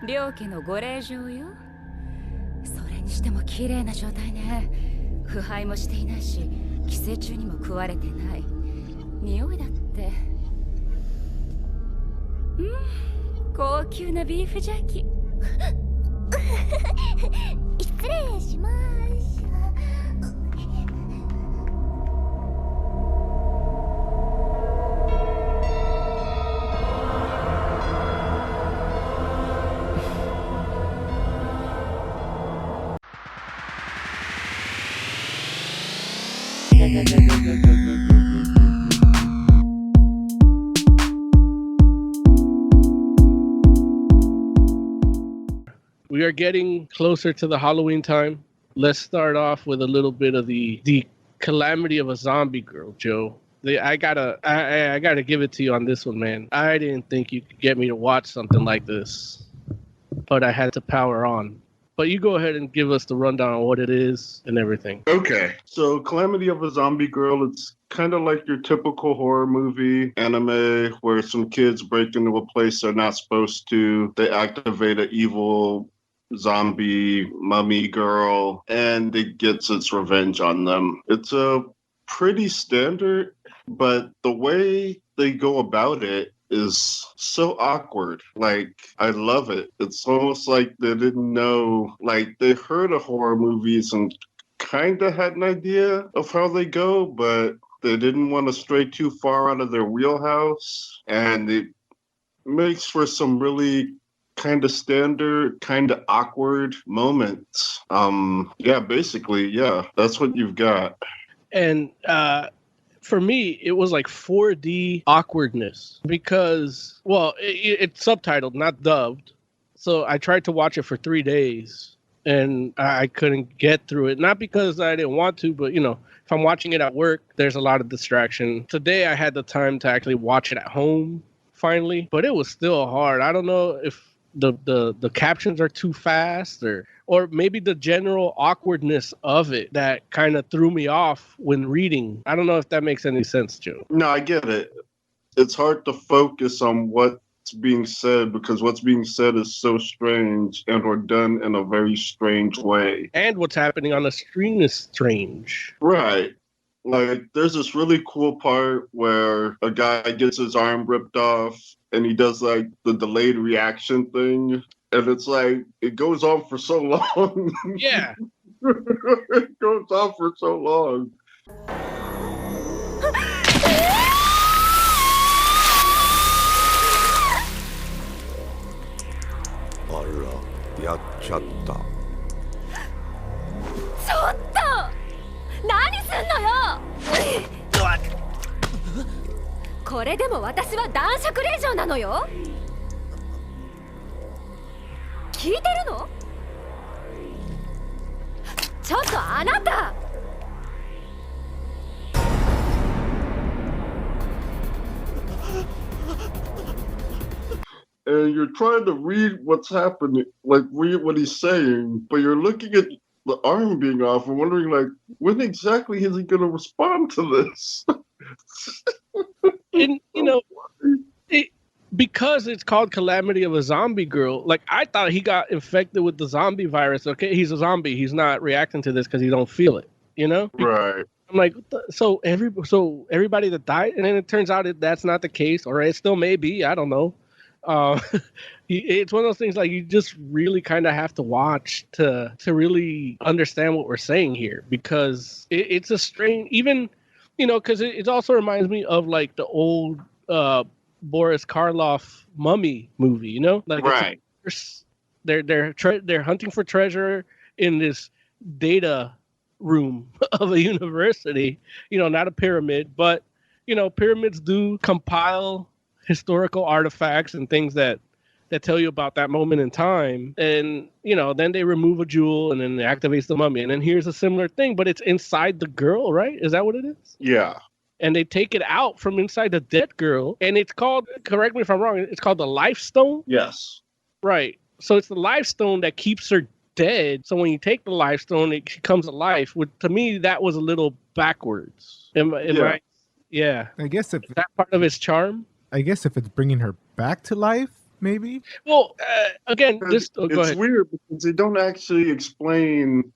両家のご令嬢よ。それにしても綺麗な状態ね。腐敗もしていないし、寄生虫にも食われてない。匂いだって。高級なビーフジャーキー。失礼します。We are getting closer to the Halloween time. Let's start off with a little bit of the calamity of a zombie girl, Joe. I gotta give it to you on this one, man. I didn't think you could get me to watch something like this, but I had to power on. But you go ahead and give us the rundown on what it is and everything. Okay. So Calamity of a Zombie Girl, it's kind of like your typical horror movie anime where some kids break into a place they're not supposed to. They activate an evil zombie mummy girl and it gets its revenge on them. It's a pretty standard, but the way they go about it is so awkward. Like, I love it. It's almost like they didn't know, like, they heard of horror movies and kind of had an idea of how they go, but they didn't want to stray too far out of their wheelhouse. And it makes for some really kind of standard, kind of awkward moments. Basically, that's what you've got. And, for me, it was like 4D awkwardness because, well, it's subtitled, not dubbed. So I tried to watch it for 3 days and I couldn't get through it. Not because I didn't want to, but, if I'm watching it at work, there's a lot of distraction. Today I had the time to actually watch it at home, finally, but it was still hard. I don't know if the captions are too fast or maybe the general awkwardness of it that kind of threw me off when reading. I don't know if that makes any sense, Joe. No, I get it. It's hard to focus on what's being said because what's being said is so strange and or done in a very strange way. And what's happening on the screen is strange. Right. Like, there's this really cool part where a guy gets his arm ripped off and he does, like, the delayed reaction thing. And it's like, it goes on for so long. Yeah. It goes on for so long. あら、やっちゃった。ちょっと何すんのよ。これでも私は男爵令嬢なのよ。聞いてるの？ちょっとあなた。And you're trying to read what's happening, like read what he's saying, but you're looking at the arm being off and wondering, like, when exactly is he going to respond to this? And, because it's called Calamity of a Zombie Girl, like, I thought he got infected with the zombie virus. Okay, he's a zombie. He's not reacting to this because he don't feel it, Right. I'm like, so everybody that died, and then it turns out that's not the case, or it still may be. I don't know. It's one of those things like you just really kind of have to watch to really understand what we're saying here because it's a strange, even, because it also reminds me of like the old Boris Karloff mummy movie, like right. They're hunting for treasure in this data room of a university, not a pyramid, but pyramids do compile historical artifacts and things that tell you about that moment in time. And, then they remove a jewel and then it activates the mummy. And then here's a similar thing, but it's inside the girl, right? Is that what it is? Yeah. And they take it out from inside the dead girl. And it's called, correct me if I'm wrong, it's called the Life Stone? Yes. Right. So it's the Life Stone that keeps her dead. So when you take the Life Stone, she comes alive. To me, that was a little backwards. I guess if that part of its charm. I guess if it's bringing her back to life, maybe. Well, again, this. Oh, go It's ahead. weird because they don't actually explain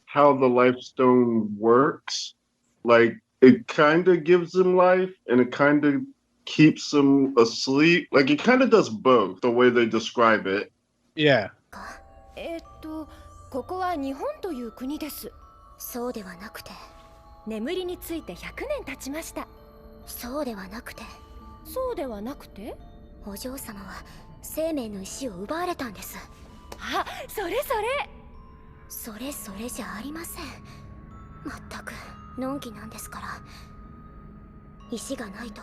how the life stone works. Like, it kind of gives him life and it kind of keeps him asleep. Like, it kind of does both, the way they describe it. Yeah. ここは日本という国です。そうではなくて、眠りについて100年経ちました。そうではなくて、そうではなくて、お嬢様は生命の石を奪われたんです。あ、それそれ。それそれじゃありません。まったくのんきなんですから。石がないと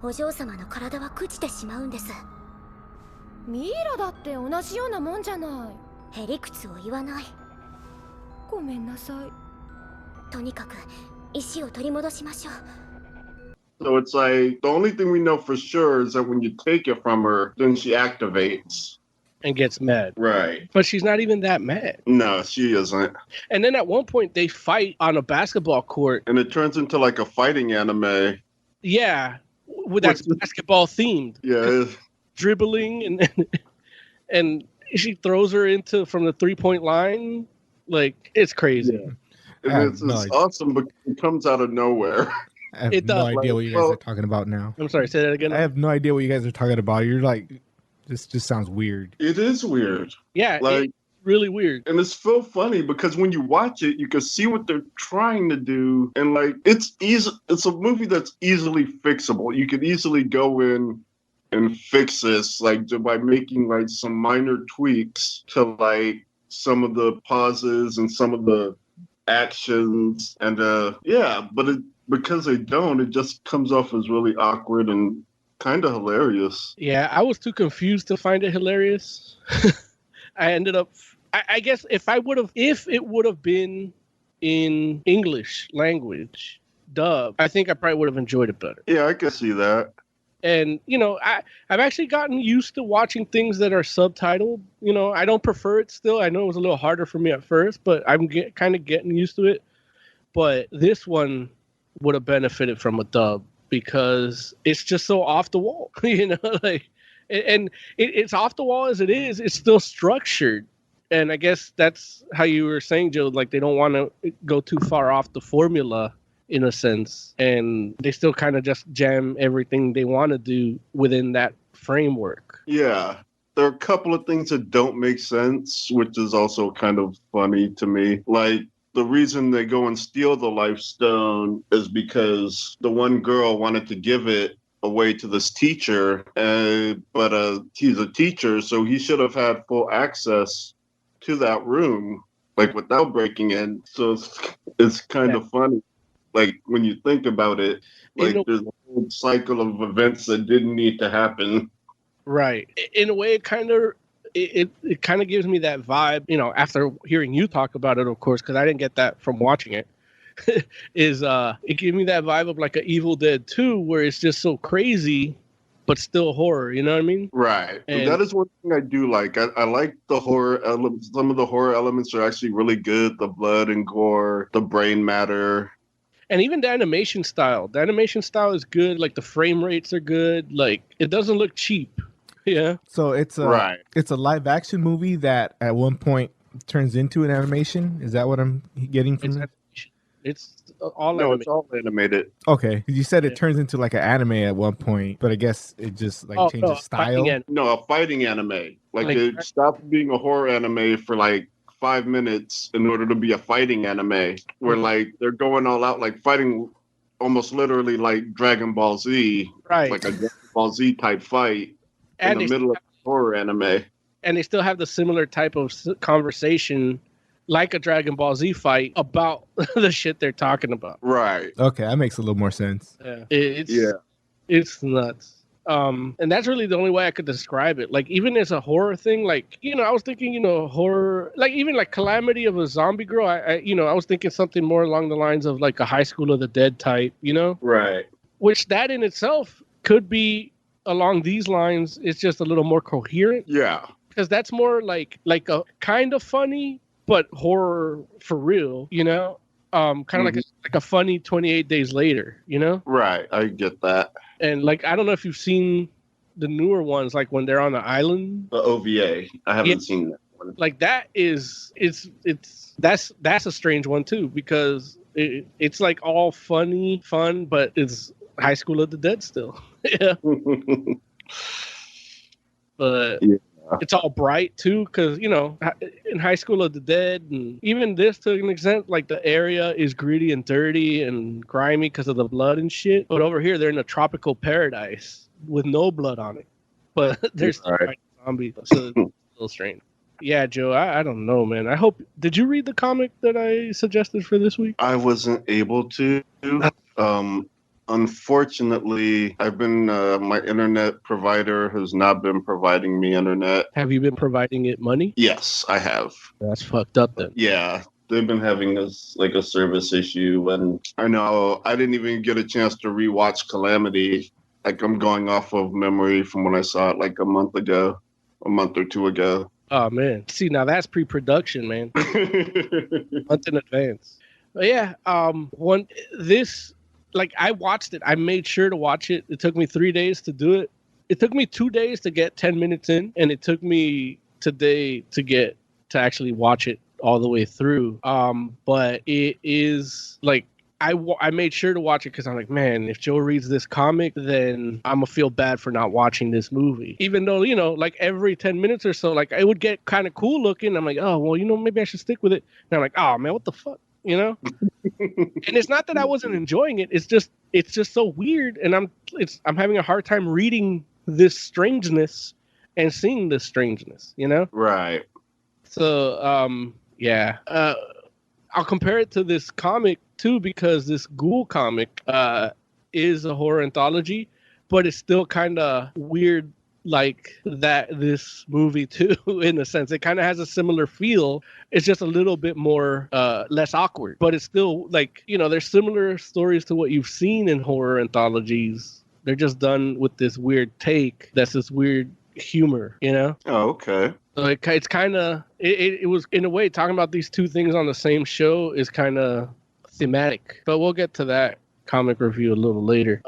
お嬢様の体は朽ちてしまうんです。ミイラだって同じようなもんじゃない。へりくつを言わない。ごめんなさい。とにかく石を取り戻しましょう。So it's like, the only thing we know for sure is that when you take it from her, then she activates. And gets mad. Right. But she's not even that mad. No, she isn't. And then at one point they fight on a basketball court. And it turns into like a fighting anime. Yeah. That's basketball themed. Yeah. Dribbling and she throws her from the 3-point line. Like, it's crazy. Yeah. And it's awesome, but it comes out of nowhere. I have no idea what you guys are talking about now. I'm sorry, say that again. I have no idea what you guys are talking about. You're like, this just sounds weird. It is weird. Yeah, like, it's really weird. And it's so funny because when you watch it, you can see what they're trying to do. And like, it's easy. It's a movie that's easily fixable. You could easily go in and fix this, like, by making like some minor tweaks to like some of the pauses and some of the actions. And but because they don't, it just comes off as really awkward and kind of hilarious. Yeah, I was too confused to find it hilarious. I ended up, I guess if it would have been in English language dub, I think I probably would have enjoyed it better. Yeah, I can see that. And, I've actually gotten used to watching things that are subtitled. I don't prefer it still. I know it was a little harder for me at first, but I'm kind of getting used to it. But this one would have benefited from a dub because it's just so off the wall, like, and it's off the wall as it is. It's still structured. And I guess that's how you were saying, Joe, like they don't want to go too far off the formula in a sense. And they still kind of just jam everything they want to do within that framework. Yeah. There are a couple of things that don't make sense, which is also kind of funny to me. Like, the reason they go and steal the life stone is because the one girl wanted to give it away to this teacher, but he's a teacher, so he should have had full access to that room, like without breaking in. So it's kind of funny, like when you think about it, like there's a whole cycle of events that didn't need to happen. Right. In a way, it kind of gives me that vibe, after hearing you talk about it, of course, because I didn't get that from watching it, it gave me that vibe of like an Evil Dead 2, where it's just so crazy, but still horror, you know what I mean? Right. And that is one thing I do like. I like the horror elements. Some of the horror elements are actually really good. The blood and gore, the brain matter. And even the animation style. The animation style is good. Like the frame rates are good. Like it doesn't look cheap. Yeah. So it's a live action movie that at one point turns into an animation. Is that what I'm getting from it? It's all animated. It's all animated. Okay. You said it turns into like an anime at one point, but I guess it just changes style. A fighting anime. Like it stopped being a horror anime for like 5 minutes in order to be a fighting anime where like they're going all out, like fighting almost literally like Dragon Ball Z. Right. Like a Dragon Ball Z type fight. In the middle of horror anime. And they still have the similar type of conversation like a Dragon Ball Z fight about the shit they're talking about. Right. Okay, that makes a little more sense. Yeah. It's nuts. And that's really the only way I could describe it. Like, even as a horror thing, like, I was thinking, horror, like even like Calamity of a Zombie Girl, I was thinking something more along the lines of like a High School of the Dead type, Right. Which that in itself could be along these lines. It's just a little more coherent. Yeah. Because that's more like a kind of funny, but horror for real, kind of like a funny 28 Days Later, Right. I get that. And like, I don't know if you've seen the newer ones, like when they're on the island. The OVA. I haven't seen that one. Like that is that's a strange one too, because it's like all fun, but it's High School of the Dead still. Yeah. But Yeah. it's all bright too, because in High School of the Dead, and even this to an extent, like the area is gritty and dirty and grimy because of the blood and shit. But over here, they're in a tropical paradise with no blood on it, but there's still fighting zombies, so it's a little strange. Yeah, Joe, I don't know, man. I hope. Did you read the comic that I suggested for this week? I wasn't able to. Unfortunately, I've been my internet provider has not been providing me internet. Have you been providing it money? Yes, I have. That's fucked up then. Yeah, they've been having a service issue, and I know I didn't even get a chance to rewatch Calamity. Like, I'm going off of memory from when I saw it like a month or two ago. Oh man, see, now that's pre-production, man. Month in advance. But yeah, I watched it. I made sure to watch it. It took me 3 days to do it. It took me 2 days to get 10 minutes in, and it took me today to actually watch it all the way through. But it is like I made sure to watch it because I'm like, man, if Joe reads this comic, then I'm gonna feel bad for not watching this movie. Even though, like every 10 minutes or so, like it would get kind of cool looking. I'm like, oh, well, maybe I should stick with it. And I'm like, oh man, what the fuck? And it's not that I wasn't enjoying it. It's just so weird. And I'm having a hard time reading this strangeness and seeing this strangeness, Right. So, yeah. I'll compare it to this comic too, because this Ghoul comic is a horror anthology, but it's still kind of weird like this movie too, in a sense. It kind of has a similar feel. It's just a little bit more less awkward, but it's still like, there's similar stories to what you've seen in horror anthologies. They're just done with this weird take. That's this weird humor, Oh, okay. So it's kind of, it was, in a way, talking about these two things on the same show is kind of thematic. But we'll get to that comic review a little later.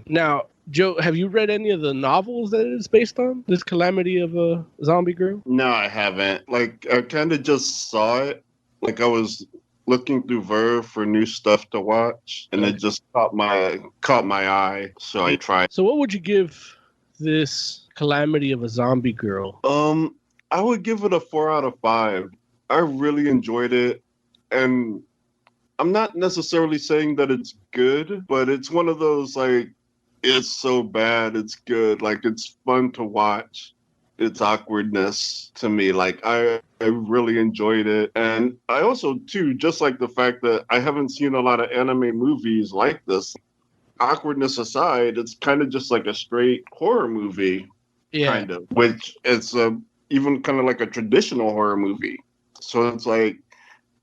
Now, Joe, have you read any of the novels that it's based on? This Calamity of a Zombie Girl? No, I haven't. Like, I kind of just saw it. Like, I was looking through Verve for new stuff to watch, and it just caught my eye, so I tried. So what would you give this Calamity of a Zombie Girl? I would give it a 4 out of 5. I really enjoyed it, and I'm not necessarily saying that it's good, but it's one of those, like, it's so bad, it's good. Like, it's fun to watch. It's awkwardness to me. Like, I really enjoyed it. And I also, too, just like the fact that I haven't seen a lot of anime movies like this, awkwardness aside, it's kind of just like a straight horror movie, kind of, which it's even kind of like a traditional horror movie. So it's like,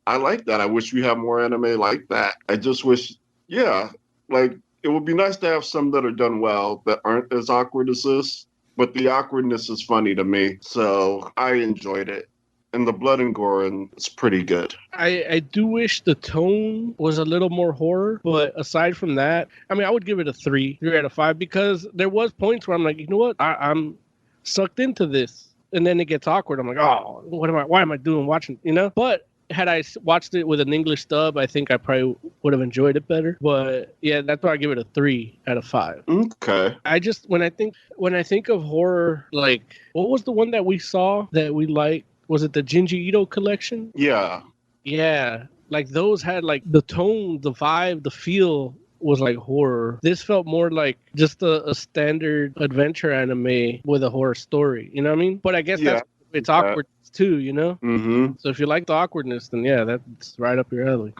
I like that. I wish we had more anime like that. I just wish, like, it would be nice to have some that are done well that aren't as awkward as this, but the awkwardness is funny to me. So I enjoyed it. And the blood and gore, and it's pretty good. I do wish the tone was a little more horror, but aside from that, I mean, I would give it a 3 out of 5, because there was points where I'm like, you know what, I'm sucked into this, and then it gets awkward. I'm like, oh, why am I watching, But had I watched it with an English dub, I think I probably would have enjoyed it better. But yeah, that's why I give it a 3 out of 5. Okay. I just, when I think of horror, like, what was the one that we saw that we liked? Was it the Junji Ito collection? Yeah. Yeah. Like, those had, like, the tone, the vibe, the feel was like horror. This felt more like just a standard adventure anime with a horror story. You know what I mean? But I guess it's awkward too, Mm-hmm. So if you like the awkwardness, then yeah, that's right up your alley.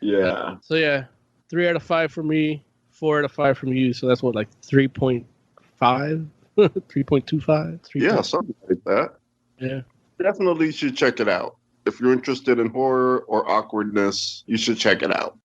Yeah. So yeah, 3 out of 5 for me, 4 out of 5 from you. So that's what, like 3.5, 3.25. Yeah, something like that. Yeah. Definitely should check it out. If you're interested in horror or awkwardness, you should check it out.